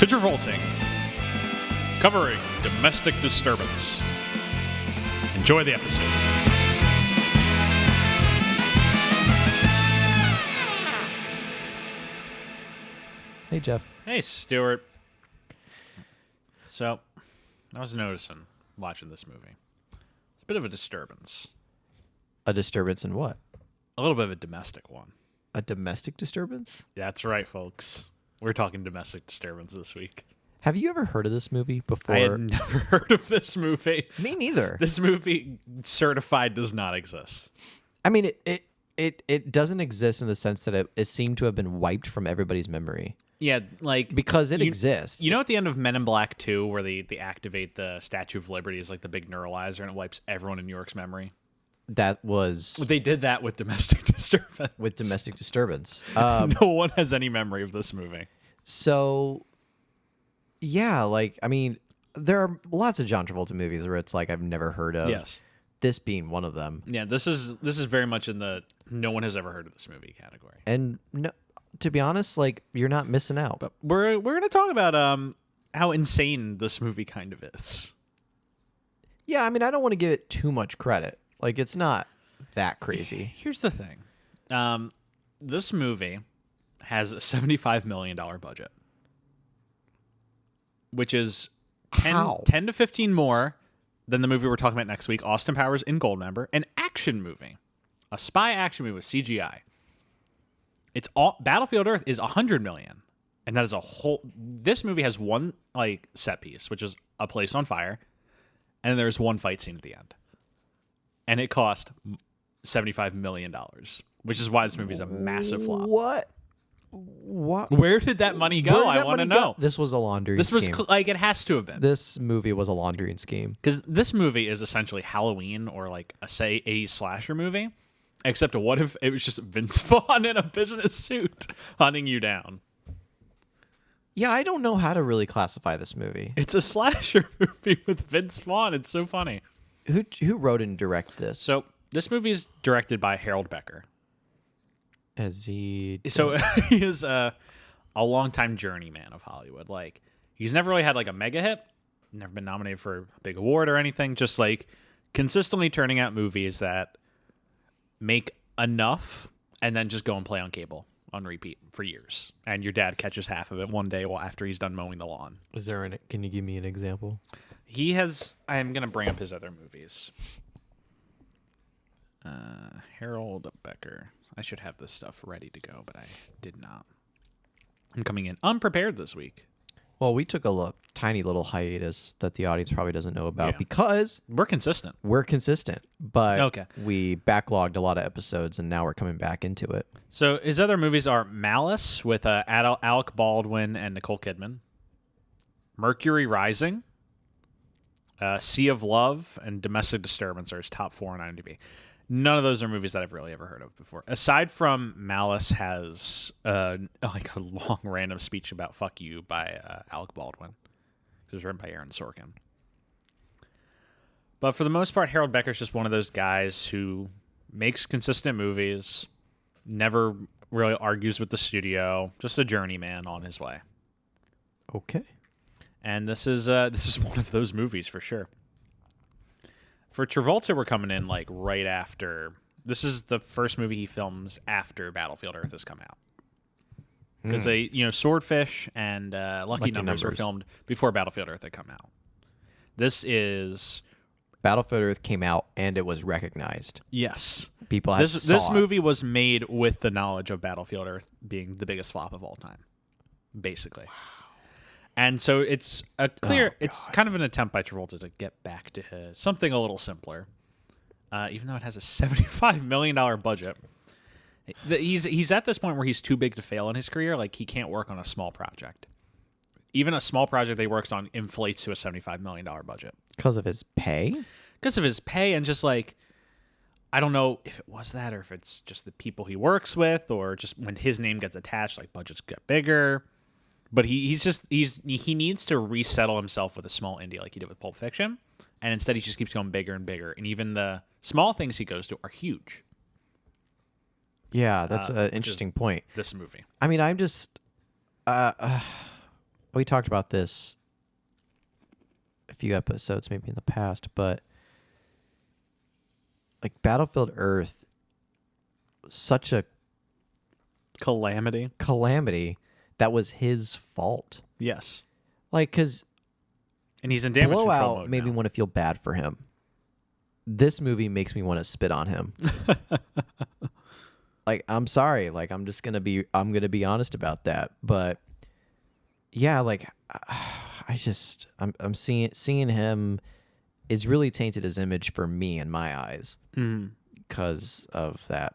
to Travolting, covering domestic disturbance. Enjoy the episode. Hey, Jeff. Hey, Stuart. So, I was noticing, watching this movie, it's a bit of a disturbance. A disturbance in what? A little bit of a domestic one. A domestic disturbance? That's right, folks. We're talking domestic disturbance this week. Have you ever heard of this movie before? I had never heard of this movie. Me neither. This movie, certified, does not exist. I mean, it doesn't exist in the sense that it seemed to have been wiped from everybody's memory. Yeah, like... Because it exists. You know at the end of Men in Black 2, where they activate the Statue of Liberty as like the big neuralizer and it wipes everyone in New York's memory? That was... They did that with domestic disturbance. With domestic disturbance. No one has any memory of this movie. So, yeah, like, I mean, there are lots of John Travolta movies where it's like I've never heard of. Yes. This being one of them. Yeah, this is very much in the no one has ever heard of this movie category. And no, to be honest, like, you're not missing out. But we're going to talk about how insane this movie kind of is. Yeah, I mean, I don't want to give it too much credit. Like, it's not that crazy. Here's the thing. This movie has a $75 million budget, which is 10 to 15 more than the movie we're talking about next week, Austin Powers in Goldmember, an action movie, a spy action movie with CGI. It's all Battlefield Earth is $100 million, and that is a whole. This movie has one like set piece, which is a place on fire, and there's one fight scene at the end, and it cost $75 million, which is why this movie is a massive flop. What? Where did that money go? I want to know. This was a laundering This was scheme. like it has to have been. This movie was a laundering scheme. Because this movie is essentially Halloween or like a slasher movie, except what if it was just Vince Vaughn in a business suit hunting you down? Yeah, I don't know how to really classify this movie. It's a slasher movie with Vince Vaughn. It's so funny. Who wrote and directed this? So this movie is directed by Harold Becker. As he... So he is a longtime journeyman of Hollywood. Like, he's never really had like a mega hit, never been nominated for a big award or anything, just like consistently turning out movies that make enough and then just go and play on cable on repeat for years. And your dad catches half of it one day after he's done mowing the lawn. Can you give me an example? I'm going to bring up his other movies. Harold Becker. I should have this stuff ready to go, but I did not. I'm coming in unprepared this week. Well, we took a tiny little hiatus that the audience probably doesn't know about because... We're consistent. But we backlogged a lot of episodes, and now we're coming back into it. So his other movies are Malice with Alec Baldwin and Nicole Kidman, Mercury Rising, Sea of Love, and Domestic Disturbance are his top 4 on IMDb. None of those are movies that I've really ever heard of before. Aside from Malice has like a long random speech about "fuck you" by Alec Baldwin. It was written by Aaron Sorkin. But for the most part, Harold Becker's just one of those guys who makes consistent movies, never really argues with the studio, just a journeyman on his way. Okay. And this is one of those movies for sure. For Travolta, we're coming in like right after. This is the first movie he films after Battlefield Earth has come out. Because Swordfish and Lucky Numbers were filmed before Battlefield Earth had come out. This is Battlefield Earth came out and it was recognized. Yes, people had this movie was made with the knowledge of Battlefield Earth being the biggest flop of all time, basically. Wow. And so it's a clear, it's kind of an attempt by Travolta to get back to something a little simpler, even though it has a $75 million budget. He's at this point where he's too big to fail in his career. Like, he can't work on a small project. Even a small project that he works on inflates to a $75 million budget. Because of his pay? Because of his pay and just like, I don't know if it was that or if it's just the people he works with or just when his name gets attached, like budgets get bigger. But he needs to resettle himself with a small indie like he did with Pulp Fiction, and instead he just keeps going bigger and bigger, and even the small things he goes to are huge. Yeah, that's an interesting point. This movie. I mean, I'm just we talked about this a few episodes maybe in the past, but like Battlefield Earth, such a calamity that was his fault. Yes. Like, because and he's in damage control Blowout mode made me now. want to feel bad for him. This movie makes me want to spit on him. Like, I'm sorry. Like, I'm gonna be honest about that. But yeah, like, I'm seeing him is really tainted his image for me in my eyes because of that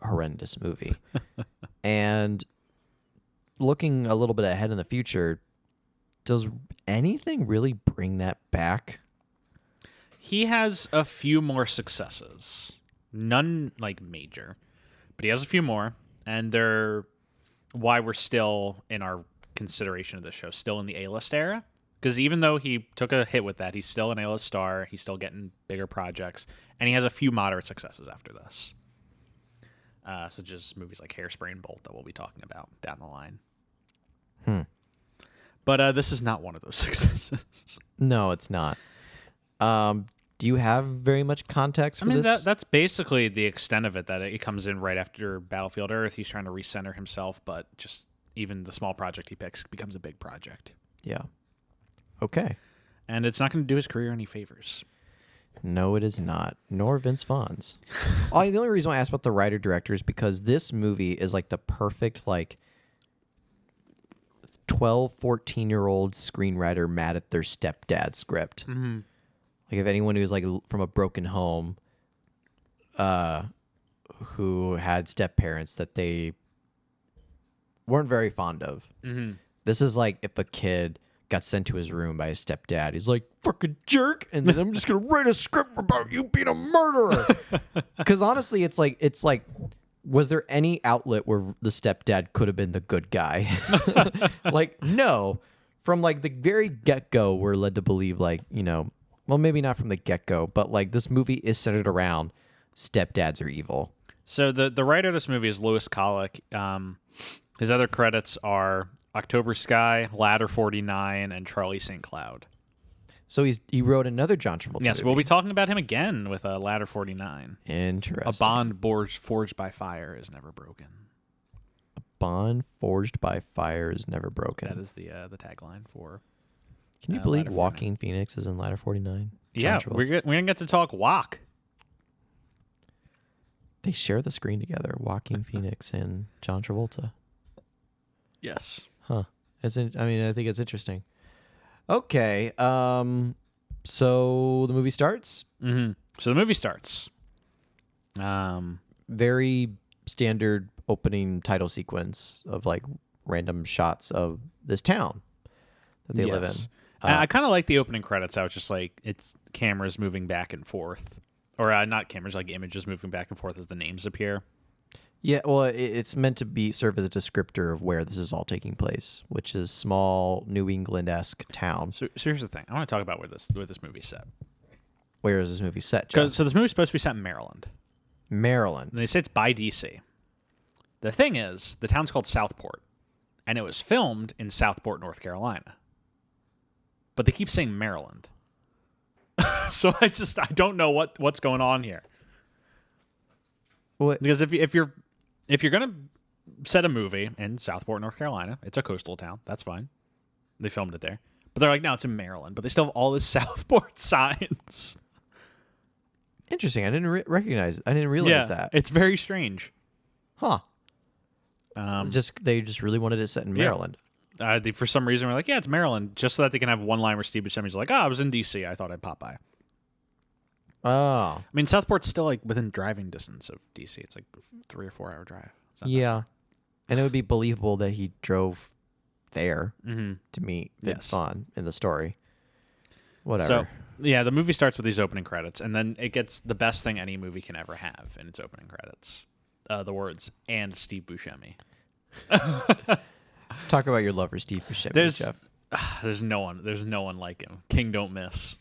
horrendous movie. And looking a little bit ahead in the future, does anything really bring that back? He has a few more successes. None like major, but he has a few more, and they're why we're still in our consideration of this show, still in the A-list era. Because even though he took a hit with that, he's still an A-list star. He's still getting bigger projects, and he has a few moderate successes after this, such as movies like Hairspray and Bolt that we'll be talking about down the line. But this is not one of those successes. No, it's not. Do you have very much context for this? That's basically the extent of it, that it comes in right after Battlefield Earth. He's trying to recenter himself, but just even the small project he picks becomes a big project. Yeah. Okay. And it's not going to do his career any favors. No, it is not. Nor Vince Vaughn's. The only reason why I asked about the writer-director is because this movie is like the perfect, like, 12, 14-year-old screenwriter mad at their stepdad script. Mm-hmm. Like, if anyone who's like from a broken home, who had step parents that they weren't very fond of. Mm-hmm. This is like if a kid got sent to his room by his stepdad. He's like, fucking jerk, and then I'm just gonna write a script about you being a murderer. Because honestly, it's like, was there any outlet where the stepdad could have been the good guy? Like, no. From like the very get-go, we're led to believe, like, you know, well, maybe not from the get-go, but like this movie is centered around stepdads are evil. So the writer of this movie is Lewis Colick. His other credits are October Sky, Ladder 49, and Charlie St. Cloud. So he wrote another John Travolta Yes, movie. we'll be talking about him again with Ladder 49. Interesting. A bond forged by fire is never broken. A bond forged by fire is never broken. That is the tagline for. Can you believe Ladder Joaquin Phoenix is in Ladder 49? Yeah, we're gonna get to talk Walk. They share the screen together, Joaquin Phoenix and John Travolta. Yes. Huh. I think it's interesting. Okay. So the movie starts. Mm-hmm. So the movie starts. Very standard opening title sequence of like random shots of this town that they live in. I kind of like the opening credits. I was just like, it's cameras moving back and forth, or not cameras, like images moving back and forth as the names appear. Yeah, well, it's meant to serve as a descriptor of where this is all taking place, which is small New England-esque town. So here's the thing. I want to talk about where this movie's set. Where is this movie set, Jeff? So this movie's supposed to be set in Maryland. Maryland. And they say it's by D.C. The thing is, the town's called Southport, and it was filmed in Southport, North Carolina. But they keep saying Maryland. So I don't know what's going on here. What? Because if you're gonna set a movie in Southport, North Carolina, it's a coastal town. That's fine. They filmed it there, but they're like, no, it's in Maryland. But they still have all the Southport signs. Interesting. I didn't recognize. I didn't realize that. It's very strange. Huh. They just really wanted it set in Maryland. For some reason, we're like, yeah, it's Maryland, just so that they can have one line where Steve Buscemi's like, I was in D.C. I thought I'd pop by. Oh. I mean, Southport's still like within driving distance of D.C. It's like 3 or 4 hour drive. Yeah. And it would be believable that he drove there to meet Vince Vaughn in the story. Whatever. So, yeah, the movie starts with these opening credits, and then it gets the best thing any movie can ever have in its opening credits. The words, and Steve Buscemi. Talk about your love for Steve Buscemi, Jeff. There's no one like him. King don't miss.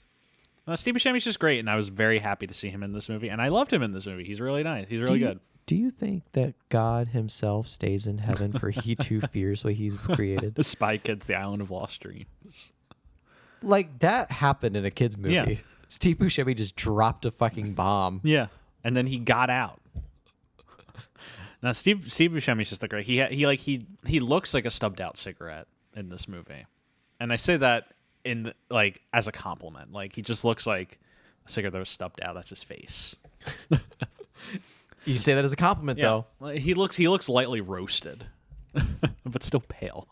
Steve Buscemi's just great, and I was very happy to see him in this movie, and I loved him in this movie. He's really nice. He's really good. Do you think that God himself stays in heaven for he too fears what he's created? The Spy Kids, The Island of Lost Dreams. Like, that happened in a kid's movie. Yeah. Steve Buscemi just dropped a fucking bomb. Yeah. And then he got out. Now, Steve Buscemi's just a great. He looks like a stubbed out cigarette in this movie. And I say that as a compliment. Like, he just looks like a cigarette that was stubbed out. That's his face. You say that as a compliment, though. He looks lightly roasted, but still pale.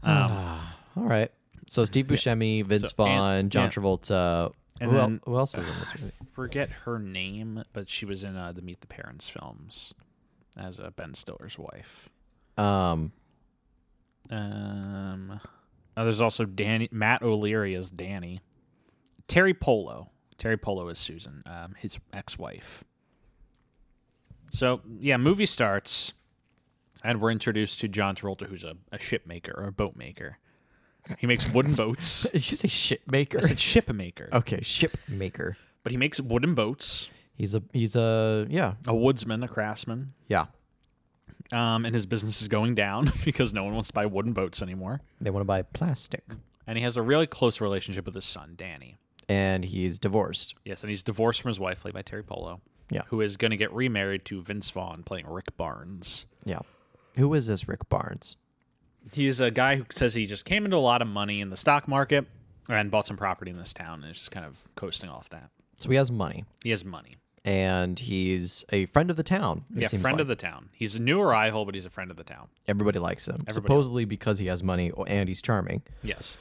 All right. So Steve Buscemi, Vince Vaughn, John Travolta. And who else is in this movie? I forget her name, but she was in the Meet the Parents films as Ben Stiller's wife. There's also Matt O'Leary as Danny. Terry Polo. Terry Polo is Susan, his ex-wife. So, yeah, movie starts, and we're introduced to John Travolta, who's a ship maker or a boat maker. He makes wooden boats. Did you say ship maker? I said ship maker. Okay, ship maker. But he makes wooden boats. He's a woodsman, a craftsman. Yeah. And his business is going down because no one wants to buy wooden boats anymore. They want to buy plastic. And he has a really close relationship with his son, Danny. And he's divorced. Yes, and he's divorced from his wife, played by Terry Polo. Yeah. Who is going to get remarried to Vince Vaughn, playing Rick Barnes. Yeah. Who is this Rick Barnes? He's a guy who says he just came into a lot of money in the stock market and bought some property in this town and is just kind of coasting off that. So he has money. He has money. And he's a friend of the town. Friend of the town. He's a new arrival, but he's a friend of the town. Everybody likes him. Supposedly because he has money and he's charming. Yes.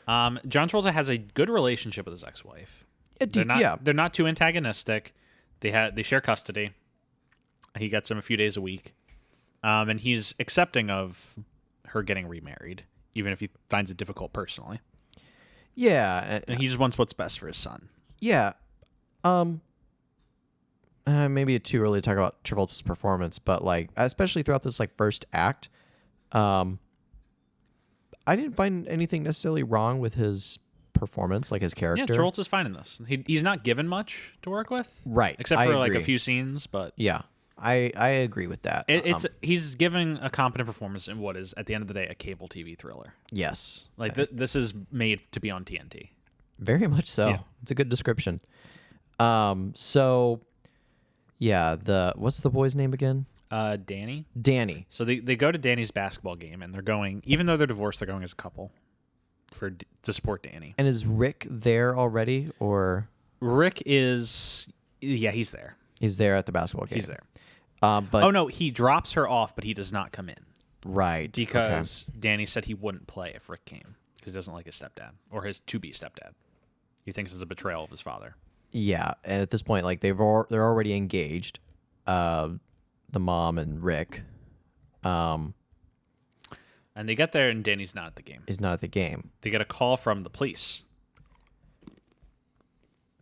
John Travolta has a good relationship with his ex-wife. They're not too antagonistic. They share custody. He gets him a few days a week. And he's accepting of her getting remarried, even if he finds it difficult personally. Yeah. And he just wants what's best for his son. Yeah. Maybe it's too early to talk about Travolta's performance, but like, especially throughout this like first act, I didn't find anything necessarily wrong with his performance, like his character. Yeah, Travolta's fine in this. He's not given much to work with, right? Except for like a few scenes, but yeah, I agree with that. He's giving a competent performance in what is at the end of the day a cable TV thriller. Yes, like this is made to be on TNT. Very much so. Yeah. It's a good description. So. Yeah, what's the boy's name again? Danny. Danny. So they go to Danny's basketball game, and they're going, even though they're divorced, they're going as a couple to support Danny. And is Rick there already, or? Rick is, he's there. He's there at the basketball game. He's there. But oh no, he drops her off, but he does not come in. Right. Because Danny said he wouldn't play if Rick came because he doesn't like his stepdad or his to-be stepdad. He thinks it's a betrayal of his father. Yeah, and at this point, like they're already engaged, the mom and Rick, and they get there and Danny's not at the game. He's not at the game. They get a call from the police.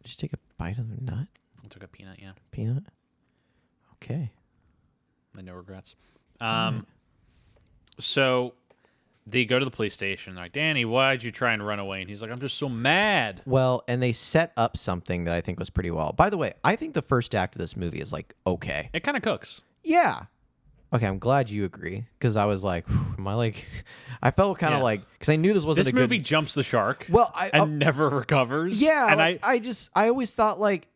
Did you take a bite of the nut? I took a peanut, yeah. Peanut. Okay. No regrets. So they go to the police station. They're like, Danny, why'd you try and run away? And he's like, I'm just so mad. Well, and they set up something that I think was pretty well. By the way, I think the first act of this movie is like okay. It kind of cooks. Yeah. Okay, I'm glad you agree because I was like, am I like? I felt kind of like because I knew this wasn't. This movie jumps the shark. Well, and never recovers. Yeah, and like, I always thought like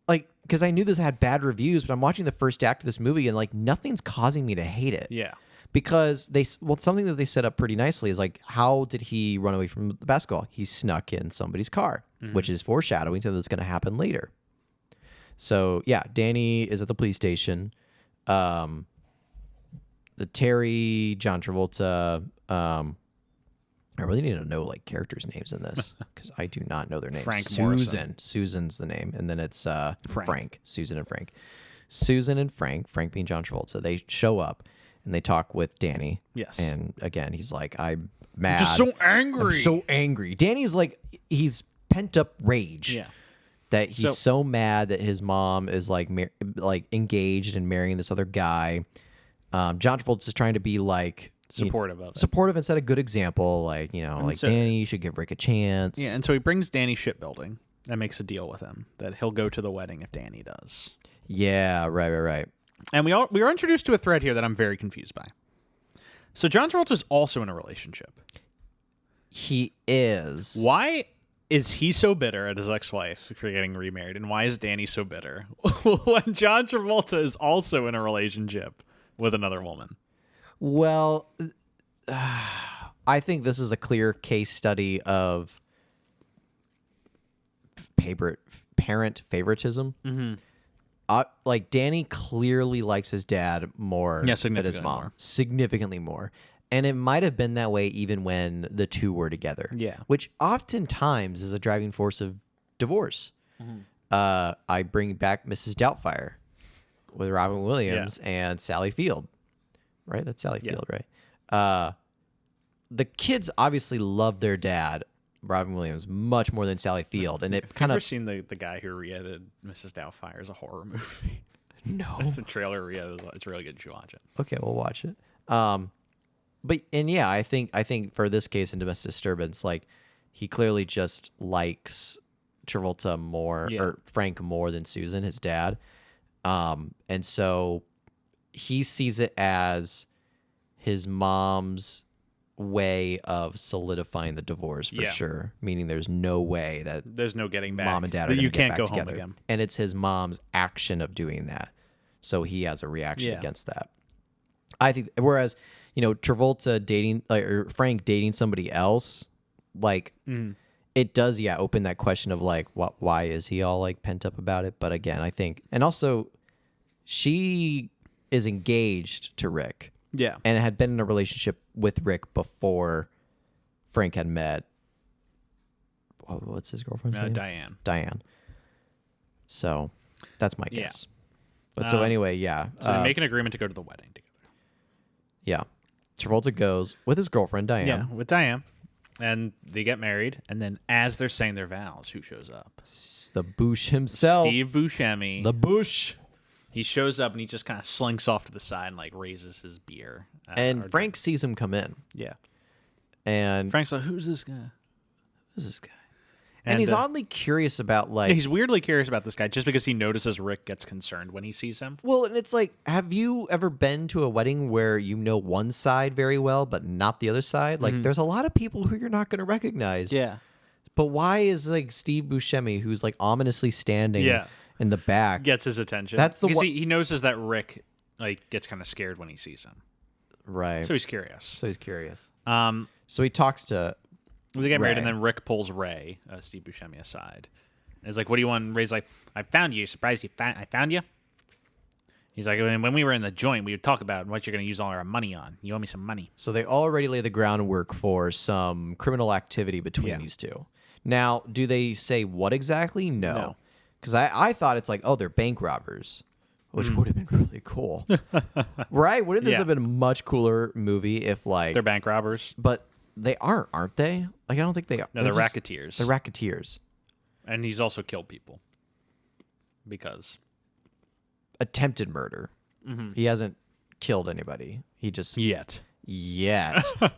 because I knew this had bad reviews, but I'm watching the first act of this movie and like nothing's causing me to hate it. Yeah. Because something that they set up pretty nicely is like, how did he run away from the basketball? He snuck in somebody's car, which is foreshadowing to that's going to happen later. So yeah, Danny is at the police station. The Terry, John Travolta. I really need to know like characters' names in this because I do not know their names. Susan's the name, and then it's Frank. Susan and Frank. Susan and Frank. Frank being John Travolta. They show up. And they talk with Danny. Yes. And again, he's like, I'm mad. I'm just so angry. I'm so angry. Danny's like, he's pent up rage. Yeah. That he's so mad that his mom is like engaged and marrying this other guy. John Travolta's just trying to be like supportive and set a good example. Like, Danny, you should give Rick a chance. Yeah. And so he brings Danny shipbuilding and makes a deal with him that he'll go to the wedding if Danny does. Yeah, right. And we are introduced to a thread here that I'm very confused by. So John Travolta is also in a relationship. He is. Why is he so bitter at his ex-wife for getting remarried, and why is Danny so bitter when John Travolta is also in a relationship with another woman? Well, I think this is a clear case study of parent favoritism. Like Danny clearly likes his dad more than his mom, significantly more. And it might have been that way even when the two were together. Yeah. Which oftentimes is a driving force of divorce. I bring back Mrs. Doubtfire with Robin Williams and Sally Field. Right? That's Sally Field, right? The kids obviously love their dad, Robin Williams, much more than Sally Field. And it kind of... Have you ever seen the guy who re-edited Mrs. Doubtfire as a horror movie? No. It's a trailer re-edit. It's really good. You should watch it. Okay, we'll watch it. I think for this case in Domestic Disturbance, like he clearly just likes Travolta more or Frank more than Susan, his dad. And so he sees it as his mom's way of solidifying the divorce for sure. Meaning there's no way that there's no getting back. Mom and dad are you can't get back go together. Home again. And it's his mom's action of doing that. So he has a reaction against that. I think whereas, Travolta dating or Frank dating somebody else, like it does, open that question of like, why is he all like pent up about it? But again, I think, and also she is engaged to Rick. Yeah. And had been in a relationship with Rick before Frank had met. What's his girlfriend's name? Diane. So that's my guess. But so anyway, So they make an agreement to go to the wedding together. Yeah. Travolta goes with his girlfriend, Diane. Yeah, with Diane. And they get married. And then as they're saying their vows, who shows up? The Bush himself. Steve Buscemi. The Bush. He shows up and he just kind of slinks off to the side and like raises his beer. And Frank sees him come in. Yeah. And Frank's like, who's this guy? Who's this guy? And he's oddly curious about like... he's weirdly curious about this guy just because he notices Rick gets concerned when he sees him. Well, and it's like, have you ever been to a wedding where you know one side very well, but not the other side? Like, there's a lot of people who you're not going to recognize. Yeah. But why is like Steve Buscemi, who's like ominously standing in the back... gets his attention. That's the he notices that Rick like gets kind of scared when he sees him. Right. So he's curious. So he talks to... They get married, and then Rick pulls Ray, Steve Buscemi, aside. And he's like, what do you want? And Ray's like, I found you. Surprised I found you? He's like, when we were in the joint, we would talk about what you're going to use all our money on. You owe me some money. So they already lay the groundwork for some criminal activity between these two. Now, do they say what exactly? No. Because I thought it's like, oh, they're bank robbers, which would have been really cool. Right? Wouldn't this have been a much cooler movie if like... They're bank robbers? But... They aren't they? Like, I don't think they are. No, they're racketeers. They're racketeers. And he's also killed people. Because. Attempted murder. He hasn't killed anybody. He just... Yet.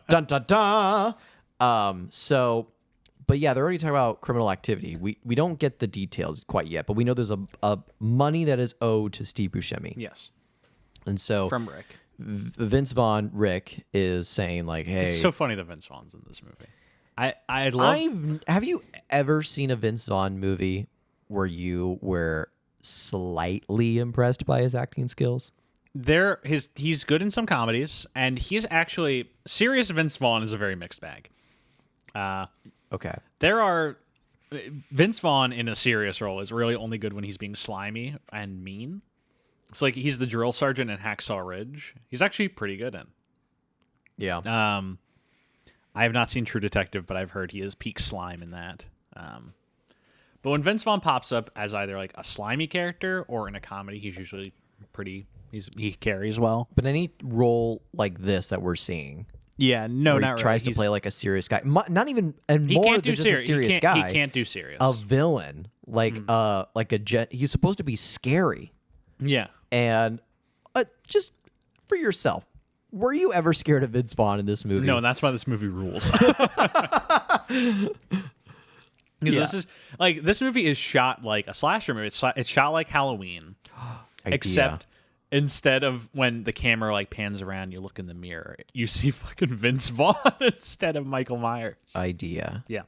Dun, dun, dun. But yeah, they're already talking about criminal activity. We don't get the details quite yet, but we know there's a money that is owed to Steve Buscemi. Yes. And so... From Rick. Vince Vaughn, Rick, is saying like, "Hey, it's so funny that Vince Vaughn's in this movie." I love. Have you ever seen a Vince Vaughn movie where you were slightly impressed by his acting skills? He's good in some comedies, and he's actually serious. Vince Vaughn is a very mixed bag. Okay, there are Vince Vaughn in a serious role is really only good when he's being slimy and mean. It's like he's the drill sergeant in Hacksaw Ridge. He's actually pretty good in. Yeah. I have not seen True Detective, but I've heard he is peak slime in that. But when Vince Vaughn pops up as either like a slimy character or in a comedy, he's usually he carries well. But any role like this that we're seeing, not really. Tries to play like a serious guy, not even and more than just a serious guy. He can't do serious. A villain, like he's supposed to be scary. Yeah. And just for yourself, were you ever scared of Vince Vaughn in this movie? No, and that's why this movie rules. This movie is shot like a slasher movie. It's shot like Halloween. idea. Except instead of when the camera like pans around, you look in the mirror, you see fucking Vince Vaughn instead of Michael Myers. Idea. Yeah.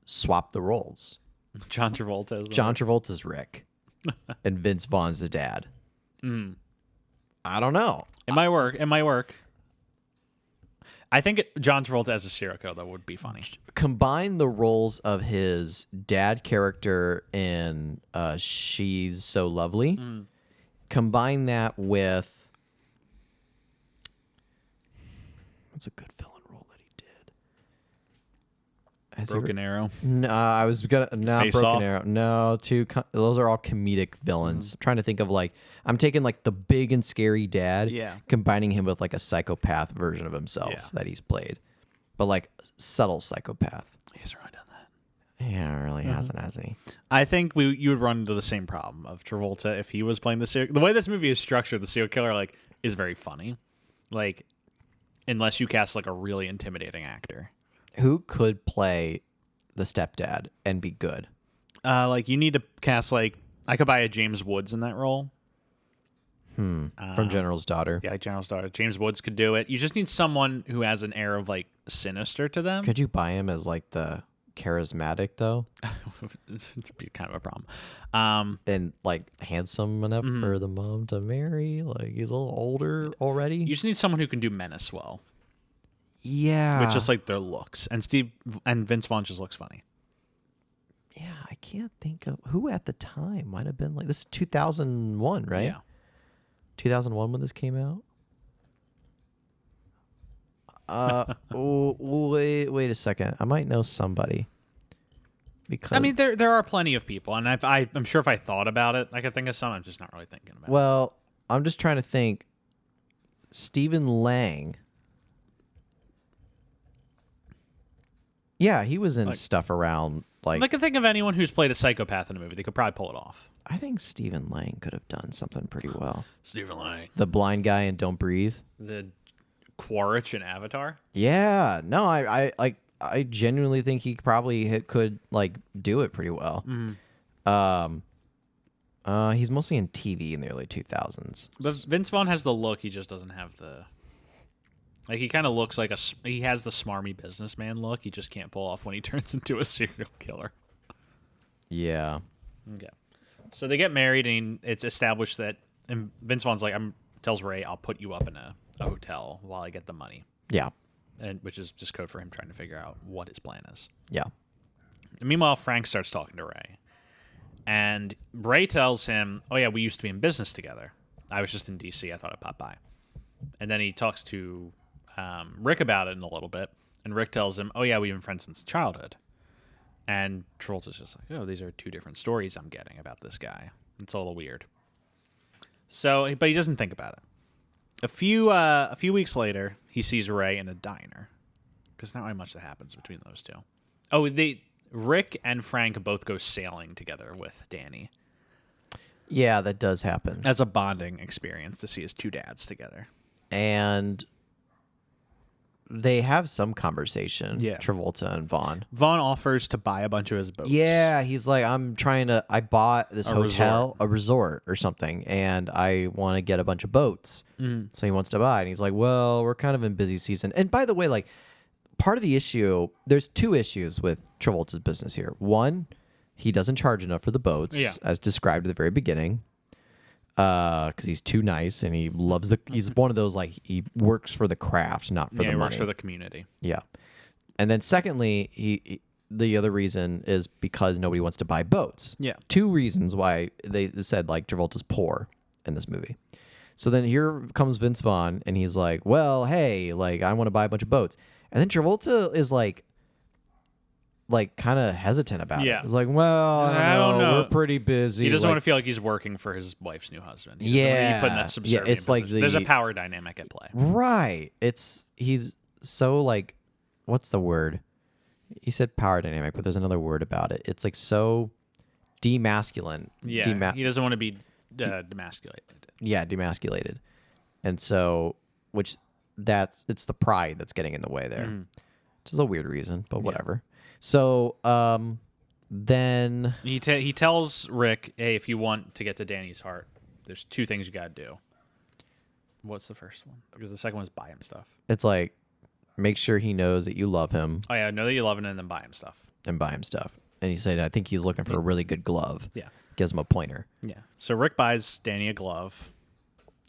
Swap the roles. John Travolta is John Travolta's Rick, and Vince Vaughn's the dad. I don't know. It might work. It might work. I think John Travolta as a serial killer though would be funny. Combine the roles of his dad character in She's So Lovely. Combine that with what's a good villain role that he did? Broken Arrow. No, I was gonna not Face Broken Off? Arrow. No, those are all comedic villains. I'm trying to think of like I'm taking like the big and scary dad, combining him with like a psychopath version of himself that he's played, but like subtle psychopath. He hasn't really done that. Yeah, it really hasn't, has he? I think you would run into the same problem of Travolta if he was playing the way this movie is structured. The serial killer like is very funny, like unless you cast like a really intimidating actor. Who could play the stepdad and be good? Like you need to cast like I could buy a James Woods in that role. From General's Daughter. Yeah, like General's Daughter. James Woods could do it. You just need someone who has an air of like sinister to them. Could you buy him as like the charismatic though? It'd be kind of a problem. And like handsome enough for the mom to marry? Like he's a little older already? You just need someone who can do menace well. Yeah. With just like their looks. And Vince Vaughn just looks funny. Yeah, I can't think of who at the time might have been like this is 2001, right? Yeah. 2001 when this came out. Wait a second. I might know somebody. Because I mean, there are plenty of people, and I'm sure if I thought about it, I could think of some. I'm just not really thinking about it. Well, I'm just trying to think. Stephen Lang. Yeah, he was in stuff around like. I can think of anyone who's played a psychopath in a movie. They could probably pull it off. I think Stephen Lang could have done something pretty well. Stephen Lang, the blind guy in Don't Breathe. The Quaritch in Avatar. Yeah, no, I genuinely think he probably could like do it pretty well. He's mostly in TV in the early 2000s. But Vince Vaughn has the look. He just doesn't have the. Like he kind of looks like he has the smarmy businessman look. He just can't pull off when he turns into a serial killer. Yeah. Okay. So they get married, and it's established that, and Vince Vaughn's like, tells Ray, "I'll put you up in a hotel while I get the money." Yeah. And which is just code for him trying to figure out what his plan is. Yeah. And meanwhile, Frank starts talking to Ray, and Ray tells him, "Oh yeah, we used to be in business together. I was just in D.C. I thought I'd pop by." And then he talks to Rick about it in a little bit, and Rick tells him, "Oh yeah, we've been friends since childhood." And Travolta's just like, "Oh, these are two different stories I'm getting about this guy. It's a little weird." So, but he doesn't think about it. A few weeks later, he sees Ray in a diner, because not really much that happens between those two. Oh, Rick and Frank both go sailing together with Danny. Yeah, that does happen. As a bonding experience to see his two dads together. And they have some conversation. Yeah. Travolta and Vaughn. Vaughn offers to buy a bunch of his boats. Yeah, he's like, I bought this a resort or something, and I want to get a bunch of boats. So he wants to buy, and he's like, well, we're kind of in busy season. And by the way, like, part of the issue, there's two issues with Travolta's business here. One, he doesn't charge enough for the boats, as described at the very beginning. Because he's too nice and he loves he's one of those like he works for the craft, not for the money. He works for the community. Yeah. And then secondly, the other reason is because nobody wants to buy boats. Yeah. Two reasons why they said like Travolta's poor in this movie. So then here comes Vince Vaughn and he's like, well, hey, like I want to buy a bunch of boats. And then Travolta is like kind of hesitant about it. It's like, well, I don't know. We're pretty busy. He doesn't want to feel like he's working for his wife's new husband. He doesn't want to be put in that subservient it's like position. There's a power dynamic at play. Right. He's so like, what's the word? He said power dynamic, but there's another word about it. It's like so demasculine. Yeah. He doesn't want to be demasculated. Yeah, demasculated. And so, it's the pride that's getting in the way there. Which is a weird reason, but whatever. So then he tells Rick, hey, if you want to get to Danny's heart, there's 2 things you got to do. What's the first one? Because the second one is buy him stuff. it's like, make sure he knows that you love him Oh, yeah, know that you love him and then buy him stuff. and buy him stuff. And he said, I think he's looking for a really good glove. Yeah. Gives him a pointer. Yeah. So Rick buys Danny a glove,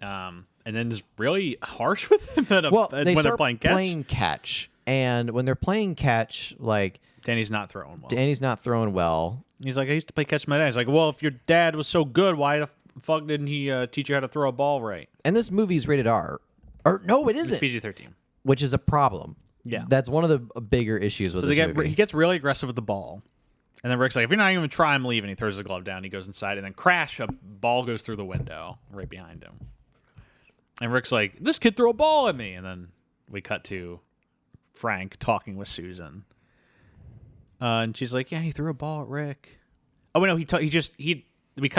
and then is really harsh with him Well, when they're playing catch. And when they're playing catch, like, Danny's not throwing well. Danny's not throwing well. He's like, I used to play catch with my dad. He's like, well, if your dad was so good, why the fuck didn't he teach you how to throw a ball right? And this movie's rated R. Or no, it isn't. It's PG-13. Which is a problem. Yeah. That's one of the bigger issues with this movie. He gets really aggressive with the ball. And then Rick's like, if you're not even trying, I'm leaving. He throws the glove down. He goes inside. And then crash, a ball goes through the window right behind him. And Rick's like, this kid threw a ball at me. And then we cut to Frank talking with Susan. And she's like, yeah, he threw a ball at Rick. Oh, no, we cut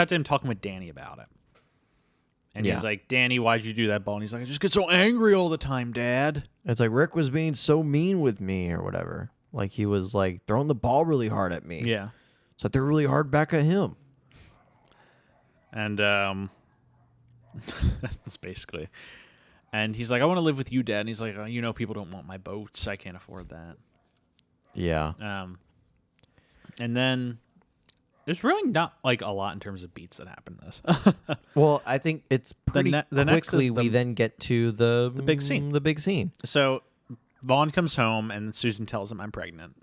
to him talking with Danny about it. And he's like, Danny, why'd you do that ball? And he's like, I just get so angry all the time, Dad. It's like Rick was being so mean with me or whatever. Like he was like throwing the ball really hard at me. Yeah. So I threw really hard back at him. And that's basically. And he's like, I want to live with you, Dad. And he's like, oh, people don't want my boats. I can't afford that. Yeah. And then there's really not like a lot in terms of beats that happen in this. Well, I think it's pretty quickly we then get to the big scene. The big scene. So Vaughn comes home and Susan tells him I'm pregnant.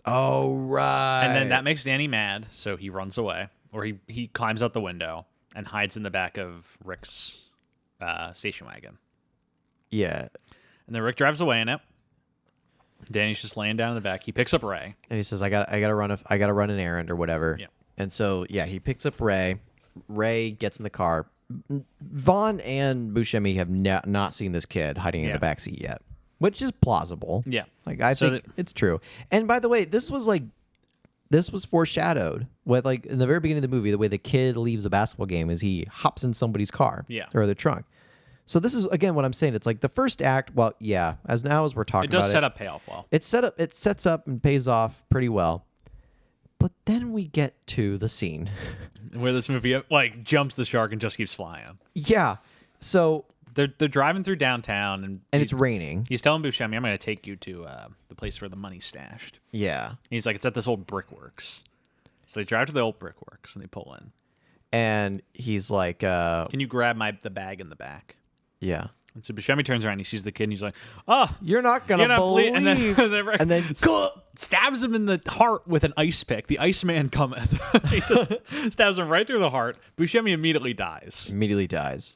Oh, right. And then that makes Danny mad, so he runs away. Or he climbs out the window and hides in the back of Rick's station wagon. Yeah. And then Rick drives away in it. Danny's just laying down in the back. He picks up Ray. And he says, I gotta run an errand or whatever. Yeah. And so he picks up Ray. Ray gets in the car. Vaughn and Buscemi have not seen this kid hiding in the backseat yet, which is plausible. Yeah. Like I think it's true. And by the way, this was foreshadowed with like in the very beginning of the movie, the way the kid leaves a basketball game is he hops in somebody's car or the trunk. So this is again what I'm saying. It's like the first act. Well, yeah, as we're talking about it, does set up payoff well. It sets up and pays off pretty well. But then we get to the scene where this movie like jumps the shark and just keeps flying. Yeah. So they're driving through downtown and it's raining. He's telling Buscemi, I'm going to take you to the place where the money's stashed. Yeah. And he's like, it's at this old brickworks. So they drive to the old brickworks and they pull in. And he's like, can you grab the bag in the back? Yeah. And so Buscemi turns around, he sees the kid, and he's like, "Oh, you're not gonna believe." And then Rick stabs him in the heart with an ice pick. The Iceman cometh. He just stabs him right through the heart. Buscemi immediately dies.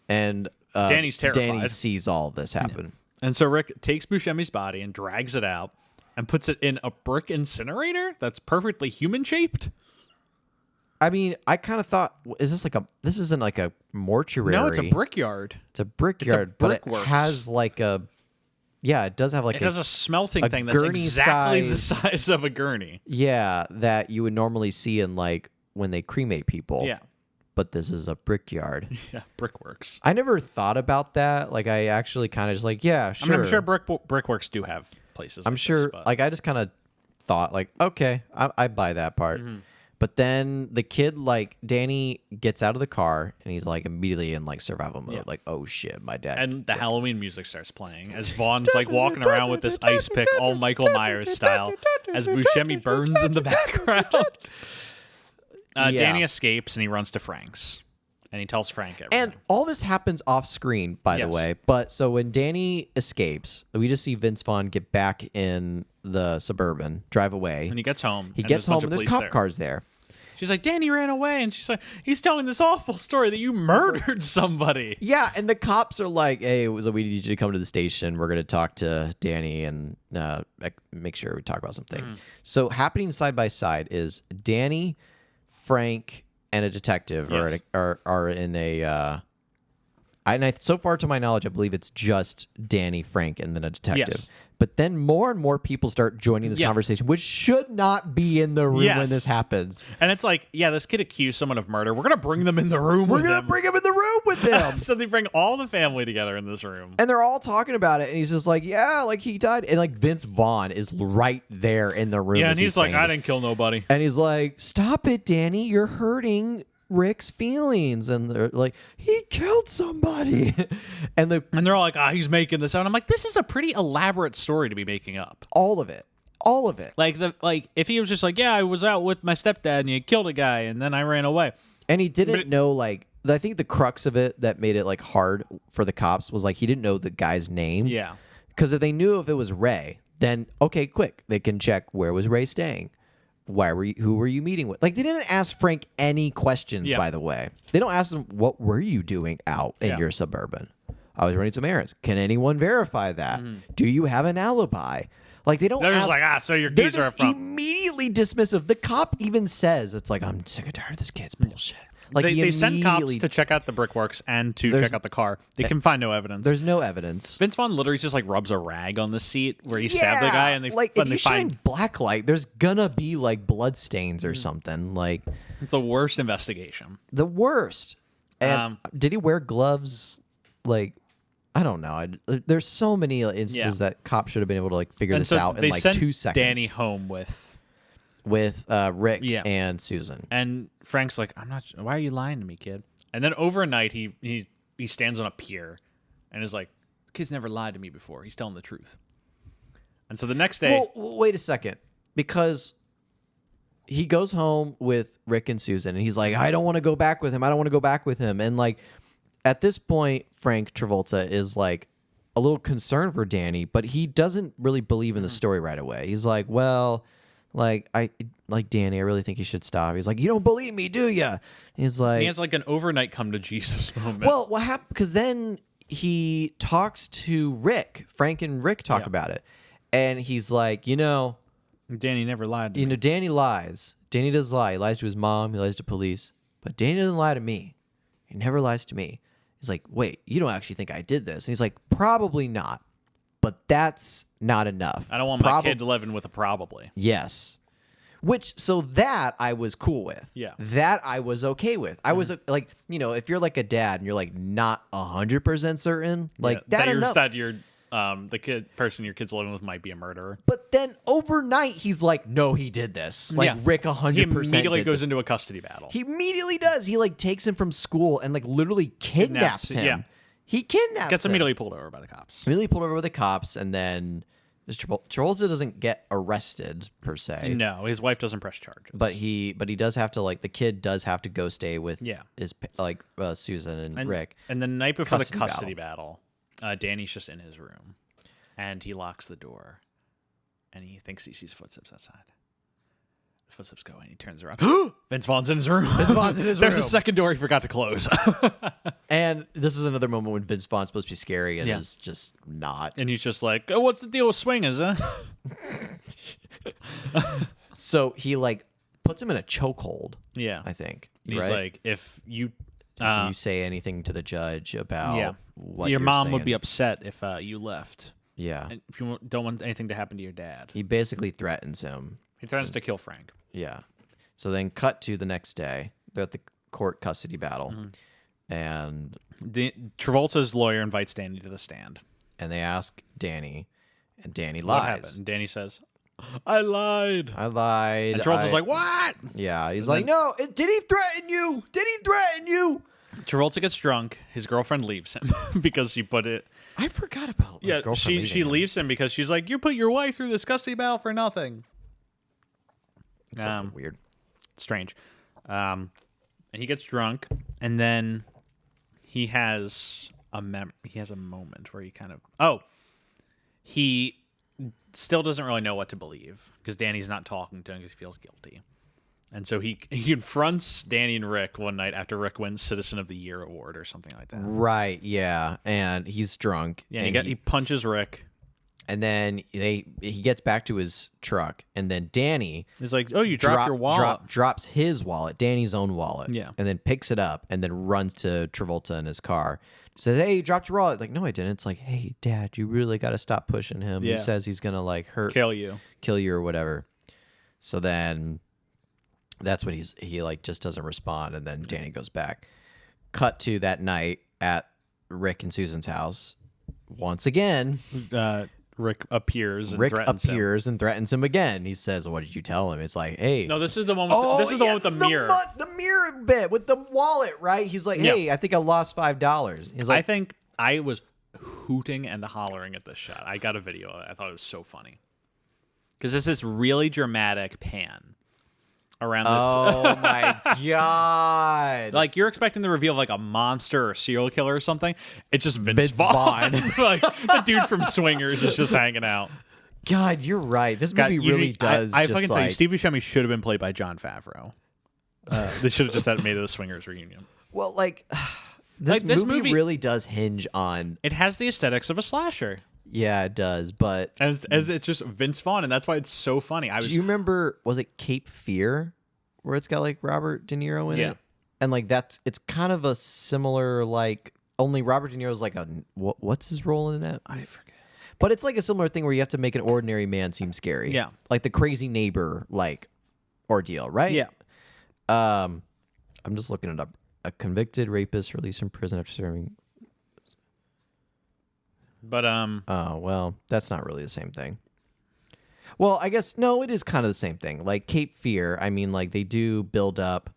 And Danny's terrified. Danny sees all this happen. Yeah. And so Rick takes Buscemi's body and drags it out and puts it in a brick incinerator that's perfectly human-shaped. I mean, I kind of thought, this isn't like a mortuary. No, it's a brickyard. It's a brickyard, but it has like it does have like it has a smelting thing that's exactly the size of a gurney. Yeah, that you would normally see in like when they cremate people. Yeah. But this is a brickyard. Yeah, brickworks. I never thought about that. Like I actually kind of just like, yeah, sure. I mean, I'm sure brickworks do have places. I'm sure. Like I just kind of thought like, okay, I buy that part. Mm-hmm. But then the kid, like, Danny gets out of the car, and he's, like, immediately in, like, survival mode. Yeah. Like, oh, shit, my dad. And the Halloween music starts playing as Vaughn's, like, walking around with this ice pick, all Michael Myers style, as Buscemi burns in the background. Danny escapes, and he runs to Frank's. And he tells Frank everything. And all this happens off screen, by the way. But so when Danny escapes, we just see Vince Vaughn get back in the Suburban, drive away. And he gets home. And there's cop cars there. She's like, Danny ran away. And she's like, he's telling this awful story that you murdered somebody. Yeah. And the cops are like, hey, we need you to come to the station. We're going to talk to Danny and make sure we talk about some things. So happening side by side is Danny, Frank, and a detective are in a So far, to my knowledge, I believe it's just Danny, Frank, and then a detective. Yes. But then more and more people start joining this conversation, which should not be in the room when this happens. And it's like, this kid accused someone of murder. We're going to bring them in the room with him. We're going to bring him in the room with him. So they bring all the family together in this room. And they're all talking about it. And he's just like, yeah, like he died. And like Vince Vaughn is right there in the room. Yeah, and he's like, I didn't kill nobody. And he's like, stop it, Danny. You're hurting Rick's feelings. And they're like, he killed somebody. and they're all like, he's making this up. And I'm like, this is a pretty elaborate story to be making up. All of it. Like if he was just like, I was out with my stepdad and he killed a guy and then I ran away. And he didn't know, like, I think the crux of it that made it like hard for the cops was like he didn't know the guy's name. Yeah. Because if they knew if it was Ray, then okay, quick, they can check where was Ray staying. Who were you meeting with? Like, they didn't ask Frank any questions, by the way. They don't ask him, what were you doing out in your Suburban? I was running some errands. Can anyone verify that? Do you have an alibi? Like, they don't They're ask. just like, so your They're keys are just from. immediately dismissive. The cop even says, it's like, I'm sick and tired of this kid's bullshit. Like, they send cops to check out the brickworks and to check out the car. They can find no evidence. There's no evidence. Vince Vaughn literally just like rubs a rag on the seat where he stabbed the guy, and they like when if they you find shine black light, there's gonna be like blood stains or something. Like it's the worst investigation. The worst. And did he wear gloves? Like, I don't know. There's so many instances that cops should have been able to like figure this out in like 2 seconds. Danny home with Rick and Susan. And Frank's like, I'm not. Why are you lying to me, kid? And then overnight, he stands on a pier, and is like, the kid's never lied to me before. He's telling the truth. And so the next day, well, wait a second, because he goes home with Rick and Susan, and he's like, I don't want to go back with him. I don't want to go back with him. And like, at this point, Frank Travolta is like a little concerned for Danny, but he doesn't really believe in the story right away. He's like, well. Like Danny, I really think you should stop. He's like, you don't believe me, do you? He's like, he has like an overnight come to Jesus moment. Well, what happened? Because then he talks to Rick. Frank and Rick talk about it, and he's like, Danny never lied to me. Danny lies. Danny does lie. He lies to his mom. He lies to police. But Danny doesn't lie to me. He never lies to me. He's like, wait, you don't actually think I did this? And he's like, probably not. But that's not enough. I don't want my kid to live in with a probably. Yes. So that I was cool with. Yeah. That I was okay with. I was like, if you're like a dad and you're like not 100% certain, like that enough. That you're the person your kid's living with might be a murderer. But then overnight he's like, no, he did this. Like Rick 100%. He immediately goes into a custody battle. He immediately does. He like takes him from school and like literally kidnaps him. Yeah. He kidnaps him. Gets immediately pulled over by the cops. Immediately pulled over by the cops, and then Travolta doesn't get arrested per se. No, his wife doesn't press charges. But he does have to the kid does have to go stay with his Susan and Rick. And the night before the custody battle, Danny's just in his room, and he locks the door, and he thinks he sees footsteps outside. The footsteps go, and he turns around. Vince Vaughn's in his room. There's a second door he forgot to close. And this is another moment when Vince Vaughn's supposed to be scary and is just not. And he's just like, oh, what's the deal with swingers, huh? So he puts him in a chokehold. Yeah. I think. He's like, if you say anything to the judge about what your you're mom saying. would be upset if you left. Yeah. And if you don't want anything to happen to your dad. He basically threatens him. He threatens to kill Frank. Yeah. So then cut to the next day. They're at the court custody battle. And Travolta's lawyer invites Danny to the stand. And they ask Danny. And Danny lies. What happened? And Danny says, I lied. I lied. And Travolta's like, what? Yeah. He's like, no. Did he threaten you? Did he threaten you? Travolta gets drunk. His girlfriend leaves him because she put it. I forgot about his girlfriend. She leaves him because she's like, you put your wife through this custody battle for nothing. It's weird. Strange. And he gets drunk, and then he has a moment where he kind of he still doesn't really know what to believe because Danny's not talking to him because he feels guilty. And so he confronts Danny and Rick one night after Rick wins Citizen of the Year award or something like that. Right, yeah. And he's drunk. Yeah, and he punches Rick. And then he gets back to his truck, and then Danny He's like, "Oh, you dropped your wallet." drops his wallet, Danny's own wallet, Yeah. and then picks it up and then runs to Travolta in his car. Says, "Hey, you dropped your wallet." Like, no, I didn't. It's like, "Hey, Dad, you really got to stop pushing him. Yeah. He says he's gonna like Kill you or whatever." So then that's when he like just doesn't respond, and then Danny goes back. Cut to that night at Rick and Susan's house once again. Rick appears and threatens him again. He says, "What did you tell him?" It's like, "Hey." No, this is the one with the mirror. The mirror bit with the wallet, right? He's like, "Hey, I think I lost $5." He's like, I think I was hooting and hollering at this shot. I got a video. I thought it was so funny. Because it's this really dramatic pan around this. Oh my god! Like you're expecting the reveal of like a monster or serial killer or something. It's just Vince Vaughn. Like the dude from Swingers is just hanging out. God, you're right. This movie really does. I fucking tell you, Steve Buscemi should have been played by Jon Favreau. They should have just made it a Swingers reunion. Well, like this movie really does hinge on. It has the aesthetics of a slasher. Yeah, it does, but and it's just Vince Vaughn, and that's why it's so funny. Do you remember? Was it Cape Fear, where it's got like Robert De Niro in it? And like it's kind of a similar like. Only Robert De Niro's like what's his role in that? I forget. But it's like a similar thing where you have to make an ordinary man seem scary. Yeah, like the crazy neighbor like ordeal, right? Yeah. I'm just looking it up. A convicted rapist released from prison after serving. But oh well, that's not really the same thing. Well, I guess no, it is kind of the same thing. Like Cape Fear, I mean, like they do build up,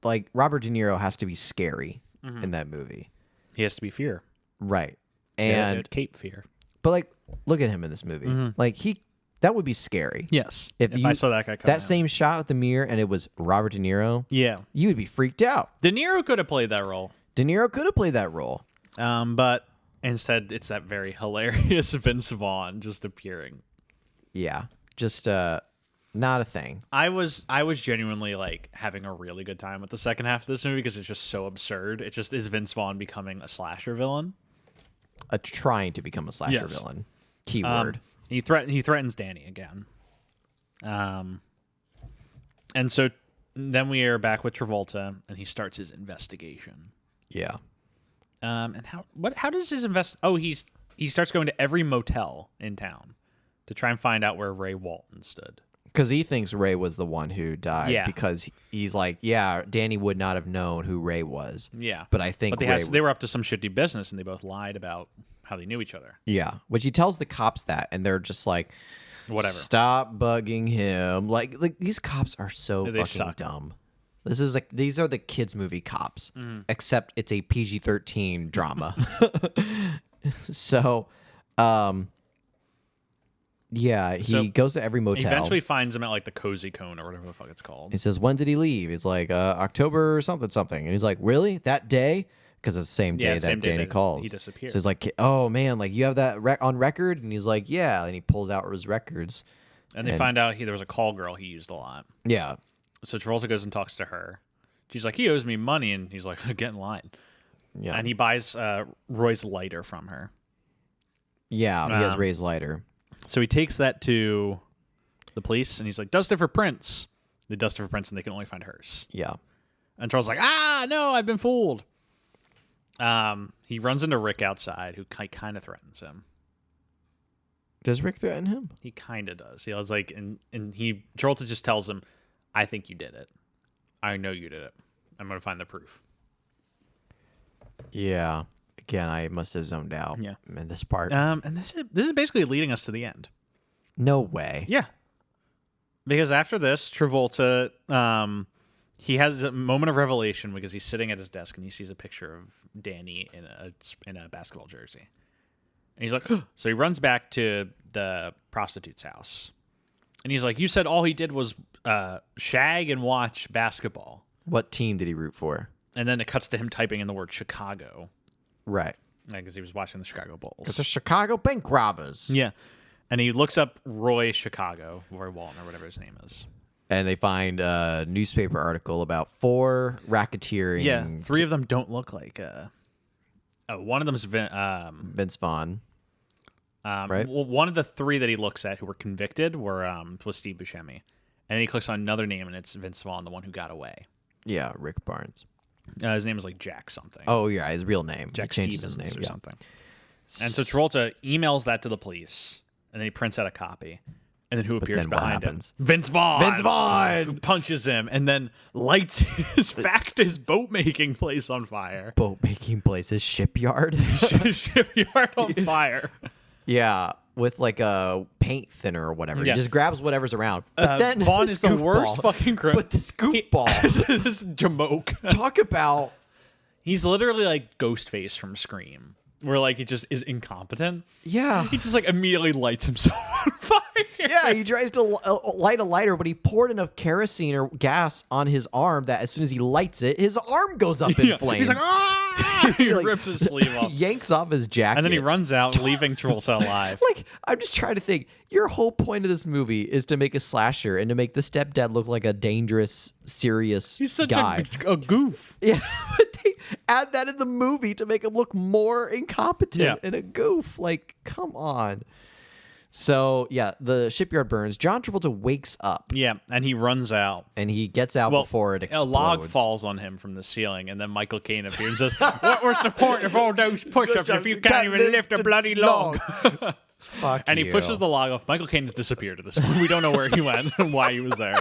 like Robert De Niro has to be scary in that movie. He has to be fear, right? And Cape Fear. But like, look at him in this movie. Like that would be scary. Yes, if I saw that guy. That same shot with the mirror, and it was Robert De Niro. Yeah, you would be freaked out. De Niro could have played that role. But instead it's that very hilarious Vince Vaughn just appearing. Yeah, just not a thing. I was genuinely like having a really good time with the second half of this movie because it's just so absurd. It just is Vince Vaughn becoming a slasher villain, trying to become a slasher villain. Keyword. He threatens Danny again. And so then we are back with Travolta, and he starts his investigation. Yeah. And how does his he starts going to every motel in town to try and find out where Ray Walton stood. Because he thinks Ray was the one who died. Yeah. Because he's like, yeah, Danny would not have known who Ray was. Yeah. But I think they were up to some shitty business, and they both lied about how they knew each other. Yeah. Which he tells the cops that, and they're just like, whatever. Stop bugging him. Like these cops are so fucking dumb. This is like these are the kids movie cops, except it's a PG-13 drama. So, yeah, he goes to every motel. He eventually finds him at like the Cozy Cone or whatever the fuck it's called. He says, "When did he leave?" He's like, "October something," and he's like, "Really? That day?" Because it's the same day that Danny calls. He disappeared. So he's like, "Oh man, like you have that on record?" And he's like, "Yeah." And he pulls out his records. And they find out there was a call girl he used a lot. Yeah. So Travolta goes and talks to her. She's like, he owes me money. And he's like, get in line. Yeah. And he buys Roy's lighter from her. Yeah, he has Ray's lighter. So he takes that to the police, and he's like, dust it for prints. They dust it for prints, and they can only find hers. Yeah. And Charles like, no, I've been fooled. He runs into Rick outside, who kind of threatens him. Does Rick threaten him? He kind of does. He was like, and Travolta just tells him, I think you did it. I know you did it. I'm going to find the proof. Yeah. Again, I must have zoned out. Yeah. In this part. And this is basically leading us to the end. No way. Yeah. Because after this, Travolta, he has a moment of revelation because he's sitting at his desk and he sees a picture of Danny in a basketball jersey. And he's like, so he runs back to the prostitute's house. And he's like, you said all he did was shag and watch basketball. What team did he root for? And then it cuts to him typing in the word Chicago. Right. Because he was watching the Chicago Bulls. It's the Chicago bank robbers. Yeah. And he looks up Roy Walton or whatever his name is. And they find a newspaper article about 4 racketeering. Yeah, 3 of them don't look like One of them's Vince Vaughn. Right? Well, one of the three that he looks at who were convicted was Steve Buscemi. And then he clicks on another name, and it's Vince Vaughn, the one who got away. Yeah, Rick Barnes. His name is like Jack something. Oh, yeah, his real name. Jack He changed Stevens his name. or something. And so Travolta emails that to the police, and then he prints out a copy. And then who appears then what behind him? happens? Vince Vaughn. Vince Vaughn! Who punches him and then lights his boat-making place on fire. Boat-making place, his shipyard. Shipyard on fire. Yeah, with like a paint thinner or whatever. Yeah. He just grabs whatever's around. But then Vaughn this is the worst goofball- fucking criminal. But this goofball. This jamoke. Talk about... He's literally like Ghostface from Scream, where like he just is incompetent. Yeah. He just like immediately lights himself on fire. Yeah, he tries to light a lighter, but he poured enough kerosene or gas on his arm that as soon as he lights it, his arm goes up in flames. He's like, ah! He Like, rips his sleeve off. Yanks off his jacket. And then he runs out, leaving Travolta alive. Like, I'm just trying to think. Your whole point of this movie is to make a slasher and to make the stepdad look like a dangerous, serious He's such guy. a goof. Yeah, but they add that in the movie to make him look more incompetent Yeah. and a goof. Like, come on. So, yeah, the shipyard burns. John Travolta wakes up Yeah, and he runs out. and he gets out before it explodes. A log falls on him from the ceiling, and then Michael Caine appears and says, "What was the point of all those push-ups if you can't even lift a bloody log?" Fuck And he pushes the log off. Michael Caine has disappeared at this point. We don't know where he went and why he was there.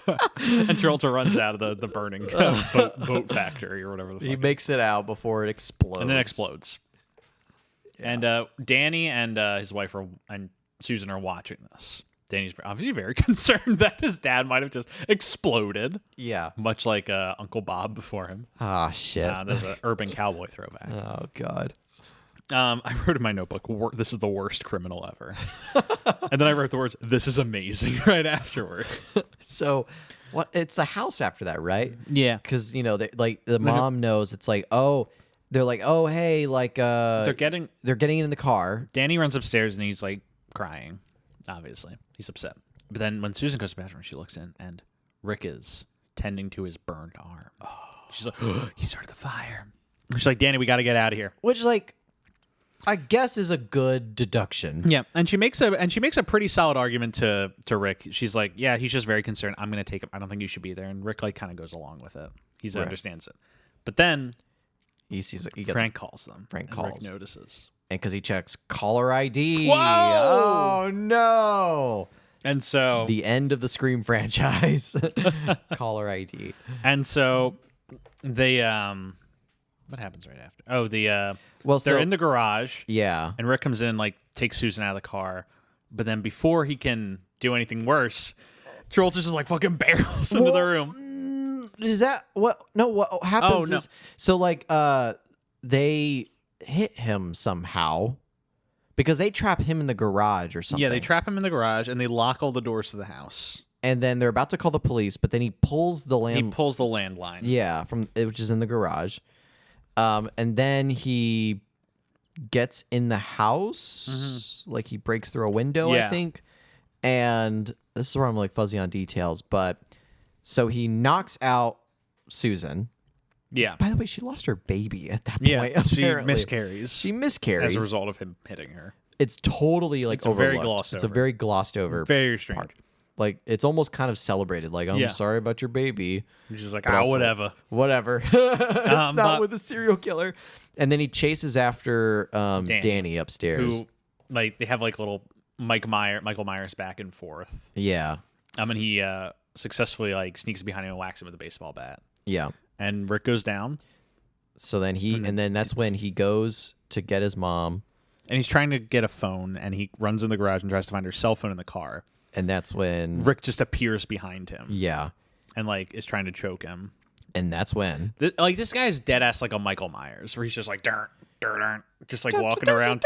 And Travolta runs out of the burning boat factory or whatever the fuck. He makes it out before it explodes. And then explodes. Yeah. And Danny and his wife and Susan are watching this. Danny's obviously very concerned that his dad might have just exploded. Yeah. Much like Uncle Bob before him. Ah, shit. There's an urban cowboy throwback. Oh, God. I wrote in my notebook, "This is the worst criminal ever." And then I wrote the words, "This is amazing," right afterward. So, what? It's the house after that, right? Yeah. Because, you know, the mom knows. It's like, oh, they're like, oh, hey, like, They're getting in the car. Danny runs upstairs and he's like crying. Obviously, he's upset. But then when Susan goes to the bathroom, she looks in and Rick is tending to his burned arm. Oh. She's like, oh, he started the fire. She's like, Danny, we got to get out of here. Which, like, I guess is a good deduction. Yeah, and she makes a pretty solid argument to Rick. She's like, yeah, he's just very concerned. I'm gonna take him. I don't think you should be there. And Rick like kind of goes along with it. He understands it. But then He sees it. Frank calls them. Frank and calls. Rick notices. And because he checks caller ID. Whoa! Oh, no. And so The end of the Scream franchise. Caller ID. And so they what happens right after? Oh, Well, they're in the garage. Yeah. And Rick comes in, like, takes Susan out of the car. But then before he can do anything worse, Travolta's just like fucking barrels into the room. Is that what? No, what happens no. is so like they hit him somehow because they trap him in the garage or something. Yeah, they trap him in the garage and they lock all the doors to the house. And then they're about to call the police, but then he pulls the He pulls the landline. Yeah, from which is in the garage. And then he gets in the house, like he breaks through a window, I Yeah. think. And this is where I'm like fuzzy on details, but so he knocks out Susan. Yeah. By the way, she lost her baby at that Yeah, point. she apparently. miscarries. She miscarries as a result of him hitting her. It's totally like It's a very overlooked. glossed It's a over. very glossed over. Very strange. part. Like it's almost kind of celebrated. Like I'm Yeah. sorry about your baby. He's just like, But also- whatever. Whatever. It's not but- with a serial killer. And then he chases after Danny upstairs. Who, like, they have like little Michael Myers back and forth. Yeah. And he successfully like sneaks behind him and whacks him with a baseball bat. Yeah. And Rick goes down. So then and then that's when he goes to get his mom. And he's trying to get a phone, and he runs in the garage and tries to find her cell phone in the car. And that's when Rick just appears behind him. Yeah. And like is trying to choke him. And that's when This guy is dead ass like a Michael Myers, where he's just like just like walking around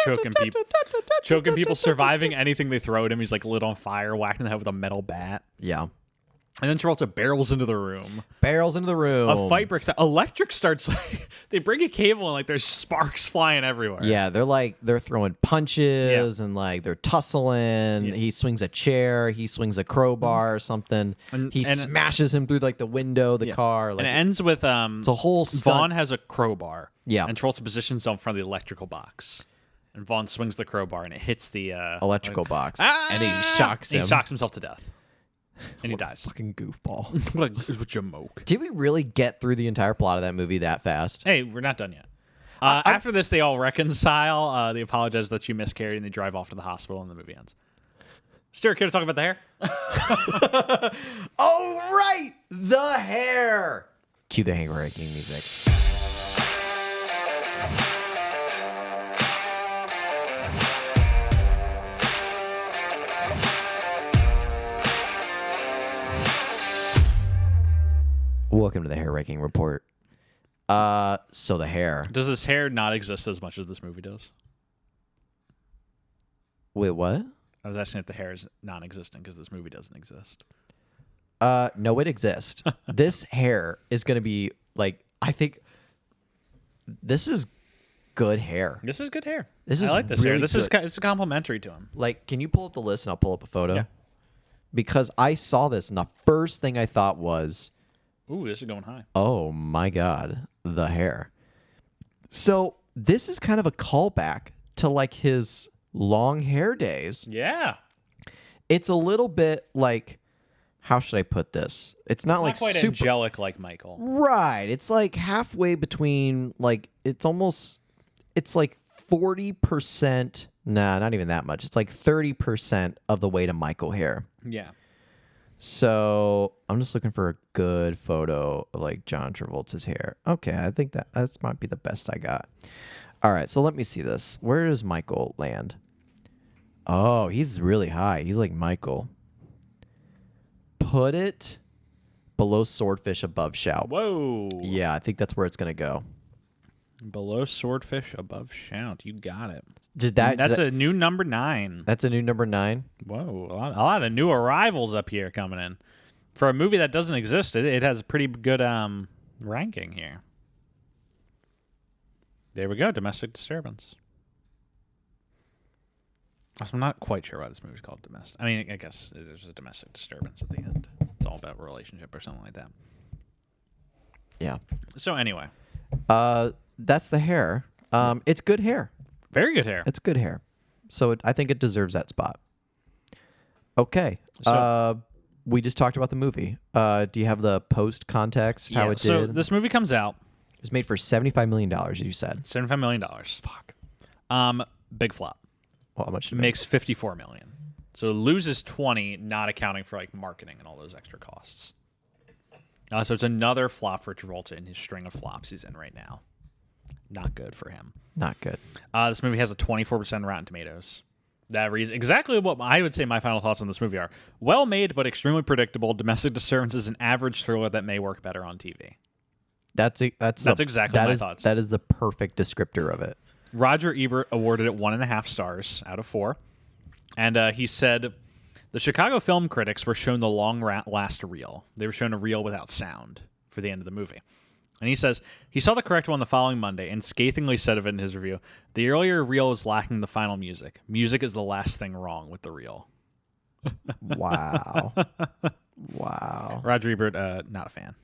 choking people, surviving anything they throw at him. He's like lit on fire, whacking the head with a metal bat. Yeah. And then Travolta barrels into the room. A fight breaks out. Electric starts, like, they bring a cable and, like, there's sparks flying everywhere. Yeah, they're throwing punches and, like, they're tussling. Yeah. He swings a chair. He swings a crowbar or something. And he smashes him through, like, the window, the car. Like, and it ends with it's a whole stunt. Vaughn has a crowbar. Yeah. And Travolta positions himself in front of the electrical box. And Vaughn swings the crowbar and it hits the electrical box. And he shocks him. He shocks himself to death. And he dies. Fucking goofball. What a jamoke. Did we really get through the entire plot of that movie that fast? Hey, we're not done yet. After this, they all reconcile. They apologize that she miscarried, and they drive off to the hospital, and the movie ends. Stuart, care to talk about the hair? Oh, right! The hair! Cue the hair ranking music. Welcome to the hair ranking report. So the hair. Does this hair not exist as much as this movie does? Wait, what? I was asking if the hair is non-existent because this movie doesn't exist. No, it exists. This hair is going to be like, I think this is good hair. This is good hair. I like this really hair. It's complimentary to him. Like, can you pull up the list and I'll pull up a photo? Yeah. Because I saw this and the first thing I thought was, ooh, this is going high. Oh my God, the hair. So this is kind of a callback to like his long hair days. Yeah. It's a little bit like, how should I put this? It's not like quite super angelic like Michael. Right. It's like halfway between, like, it's like 40%. Nah, not even that much. It's like 30% of the way to Michael hair. Yeah. So I'm just looking for a good photo of like John Travolta's hair. Okay, I think that might be the best I got. All right, so let me see this. Where does Michael land? Oh, he's really high. He's like Michael. Put it below Swordfish, above Shout. Whoa. Yeah, I think that's where it's gonna go. Below Swordfish, above Shout. You got it. That's a new number 9. That's a new number 9. Whoa, a lot of new arrivals up here coming in. For a movie that doesn't exist, it has a pretty good ranking here. There we go, Domestic Disturbance. I'm not quite sure why this movie's called Domestic. I mean, I guess there's a domestic disturbance at the end. It's all about relationship or something like that. Yeah. So anyway. That's the hair. It's good hair. Very good hair. It's good hair. So I think it deserves that spot. Okay. So, we just talked about the movie. Do you have the post context, how it did? So this movie comes out. It was made for $75 million, as you said. $75 million. Fuck. Big flop. Well, how much? It makes $54 million. So it loses 20, not accounting for like marketing and all those extra costs. So it's another flop for Travolta in his string of flops he's in right now. Not good for him. Not good. This movie has a 24% Rotten Tomatoes. That reason exactly what I would say my final thoughts on this movie are. Well made, but extremely predictable. Domestic Disturbance is an average thriller that may work better on TV. That's exactly my thoughts. That is the perfect descriptor of it. Roger Ebert awarded it 1.5 stars out of 4. And he said, the Chicago film critics were shown the long last reel. They were shown a reel without sound for the end of the movie. And he says, he saw the correct one the following Monday and scathingly said of it in his review, the earlier reel is lacking the final music. Music is the last thing wrong with the reel. Wow. Wow. Roger Ebert, not a fan.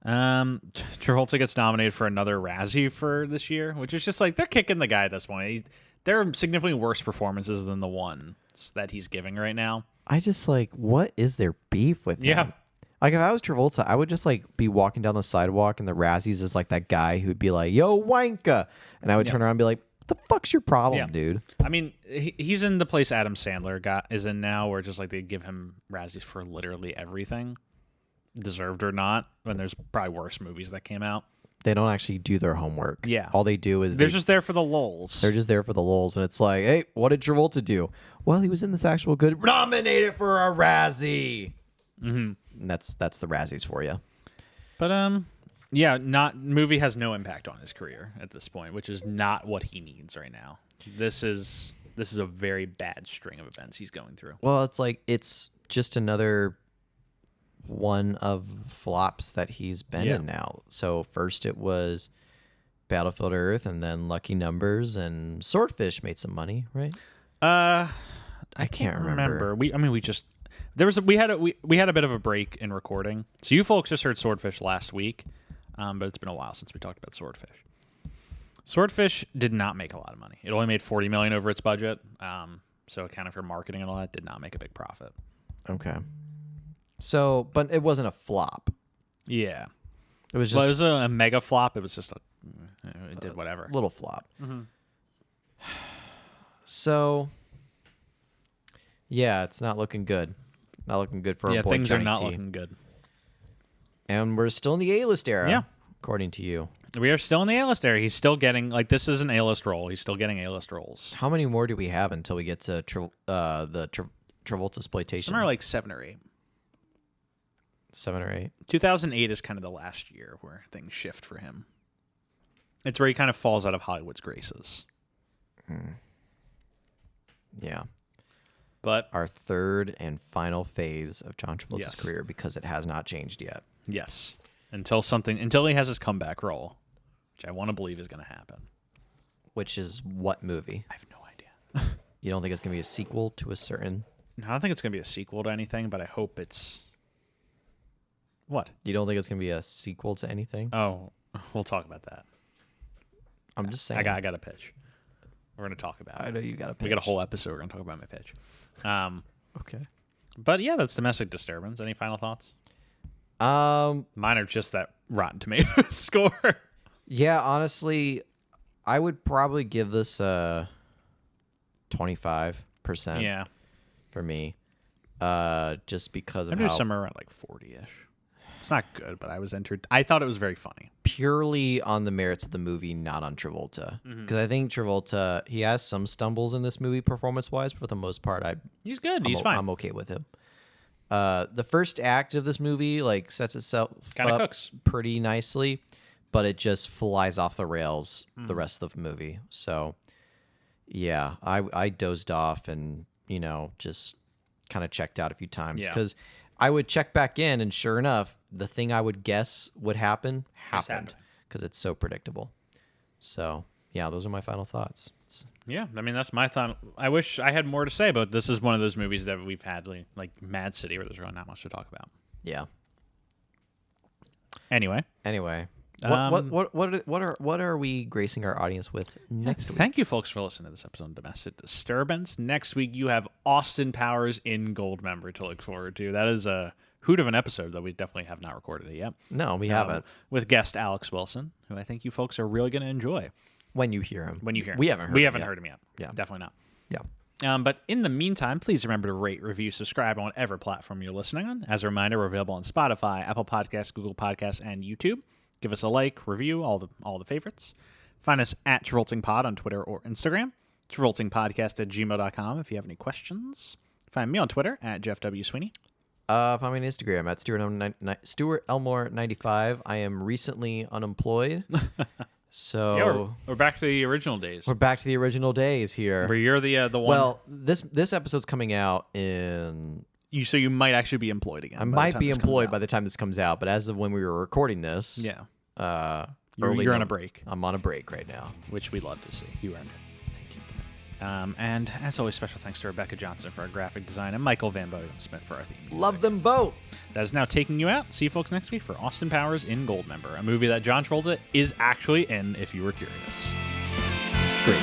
Travolta gets nominated for another Razzie for this year, which is just like, they're kicking the guy at this point. There are significantly worse performances than the ones that he's giving right now. I just like, what is their beef with him? Yeah. Like, if I was Travolta, I would just, like, be walking down the sidewalk, and the Razzies is, like, that guy who'd be like, yo, wanka. And I would turn around and be like, what the fuck's your problem, dude? I mean, he's in the place Adam Sandler is in now, where just, like, they give him Razzies for literally everything, deserved or not, when there's probably worse movies that came out. They don't actually do their homework. Yeah. All they do is... They're just there for the lulz. They're just there for the lulz, and it's like, hey, what did Travolta do? Well, he was in this actual good... Nominated for a Razzie! Mm-hmm. And that's the Razzies for you. But yeah, movie has no impact on his career at this point, which is not what he needs right now. This is a very bad string of events he's going through. Well, it's like it's just another one of flops that he's been in now. So first it was Battlefield Earth, and then Lucky Numbers, and Swordfish made some money, right? I can't remember. We had a bit of a break in recording, so you folks just heard Swordfish last week, but it's been a while since we talked about Swordfish. Swordfish did not make a lot of money. It only made $40 million over its budget, so accounting for marketing and all that, did not make a big profit. Okay. So, but it wasn't a flop. Yeah, it was just it was a mega flop. It was just it did whatever. Little flop. Mm-hmm. So, yeah, it's not looking good. Not looking good for our boy things Johnny are not T. looking good. And we're still in the A-list era, according to you. We are still in the A-list era. He's still getting, this is an A-list role. He's still getting A-list roles. How many more do we have until we get to the Travolta exploitation? Somewhere like 7 or 8. 7 or 8. 2008 is kind of the last year where things shift for him. It's where he kind of falls out of Hollywood's graces. Yeah. But our third and final phase of John Travolta's career, because it has not changed yet. Yes. Until he has his comeback role, which I want to believe is going to happen. Which is what movie? I have no idea. You don't think it's going to be a sequel to a certain... No, I don't think it's going to be a sequel to anything, but I hope it's... What? You don't think it's going to be a sequel to anything? Oh, we'll talk about that. I'm just saying. I got a pitch. We're going to talk about it. I know you got a pitch. We got a whole episode. We're going to talk about my pitch. Okay. But yeah, that's Domestic Disturbance. Any final thoughts? Mine are just that Rotten Tomatoes score. Yeah, honestly, I would probably give this a 25%. Yeah. For me. Just because of I'm doing somewhere around like 40-ish. It's not good, but I was entered. I thought it was very funny. Purely on the merits of the movie, not on Travolta. Because I think Travolta, he has some stumbles in this movie performance-wise, but for the most part, he's good. He's fine. I'm okay with him. The first act of this movie sets itself Kinda up cooks pretty nicely, but it just flies off the rails the rest of the movie. So, yeah, I dozed off and, just kind of checked out a few times. Because I would check back in, and sure enough, the thing I would guess would happened happened because it's so predictable. So, yeah, those are my final thoughts. Yeah, I mean, that's my thought. I wish I had more to say, but this is one of those movies that we've had, like Mad City, where there's really not much to talk about. Yeah. Anyway. What are we gracing our audience with next week? Thank you, folks, for listening to this episode of Domestic Disturbance. Next week, you have Austin Powers in Goldmember to look forward to. That is a hoot of an episode, though we definitely have not recorded it yet. No, we haven't. With guest Alex Wilson, who I think you folks are really going to enjoy. When you hear him. We haven't heard him yet. Yeah. Definitely not. Yeah. But in the meantime, please remember to rate, review, subscribe on whatever platform you're listening on. As a reminder, we're available on Spotify, Apple Podcasts, Google Podcasts, and YouTube. Give us a like, review, all the favorites. Find us at Travolting Pod on Twitter or Instagram. TravoltingPodcast@gmail.com if you have any questions. Find me on Twitter at Jeff W. Sweeney. Find me on Instagram at Stuart Elmore 95. I am recently unemployed. So yeah, we're back to the original days. We're back to the original days here. Where you're the one. Well, this episode's coming out in. So you might actually be employed again. I might be employed by the time this comes out, but as of when we were recording this, you're on a break. I'm on a break right now, which we love to see. You earned it. Thank you. And as always, special thanks to Rebecca Johnson for our graphic design and Michael Van Bodem Smith for our theme music. Love them both. That is now taking you out. See you folks next week for Austin Powers in Goldmember, a movie that John Travolta is actually in, if you were curious. Great.